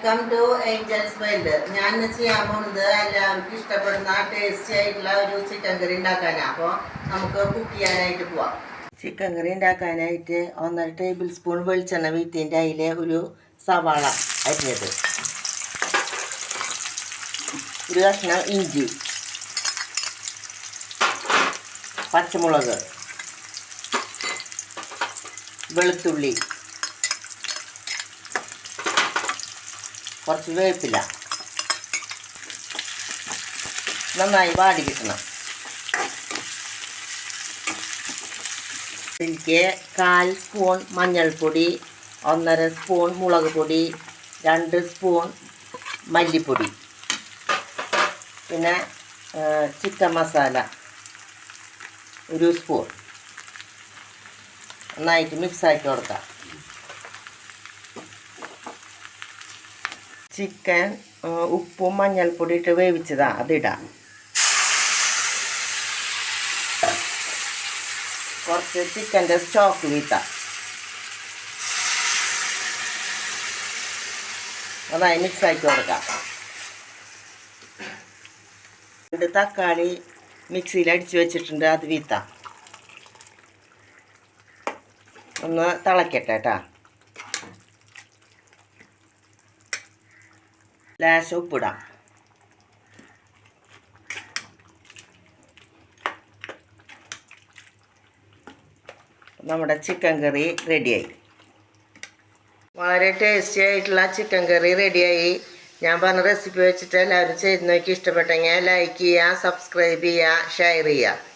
Welcome to Angeles world. ഞാൻ ഇന്ന് ചെയ്യാൻ പോകുന്നത് എല്ലാവർക്കും ഇഷ്ടപ്പെടുന്ന ടേസ്റ്റി ആയിട്ടുള്ള ഒരു ചിക്കൻ കറി ഉണ്ടാക്കാനാണ്. അപ്പോൾ നമുക്ക് കുക്ക് ചെയ്യാനായിട്ട് പോവാം. ചിക്കൻ കറി ഉണ്ടാക്കാനായിട്ട് 1.5 ടേബിൾ സ്പൂൺ വെളിച്ചെണ്ണ വീട്ടിൻ്റെ അതിൽ ഒരു സവാള അരിഞ്ഞത്, ഒരു കഷ്ണം ഇഞ്ചി, പച്ചമുളക്, വെളുത്തുള്ളി, കുറച്ച് വേപ്പില നന്നായി വാടി കിട്ടണം. ഇതിലേക്ക് 1/4 സ്പൂൺ മഞ്ഞൾപ്പൊടി, 1.5 സ്പൂൺ മുളക് പൊടി, 2 സ്പൂൺ മല്ലിപ്പൊടി, പിന്നെ ചിക്കൻ മസാല 1 സ്പൂൺ നന്നായിട്ട് മിക്സാക്കി കൊടുക്കാം. ചിക്കൻ ഉപ്പും മഞ്ഞൾപ്പൊടി ഇട്ട് വേവിച്ചതാണ്, അതിടാം. കുറച്ച് ചിക്കൻ്റെ സ്റ്റോക്ക് വീട്ടാം. നന്നായി മിക്സാക്കി കൊടുക്കാം. 2 തക്കാളി മിക്സിയിൽ അടിച്ച് വെച്ചിട്ടുണ്ട്, അത് വീത്താം. ഒന്ന് തിളക്കട്ടെ കേട്ടോ. ലേശം ഉപ്പിടാം. നമ്മുടെ ചിക്കൻ കറി റെഡിയായി. വളരെ ടേസ്റ്റി ആയിട്ടുള്ള ചിക്കൻ കറി റെഡിയായി. ഞാൻ പറഞ്ഞ റെസിപ്പി വെച്ചിട്ട് എല്ലാവരും ചെയ്ത് നോക്കി ഇഷ്ടപ്പെട്ടെങ്കിൽ ലൈക്ക് ചെയ്യുക, സബ്സ്ക്രൈബ് ചെയ്യുക, ഷെയർ ചെയ്യുക.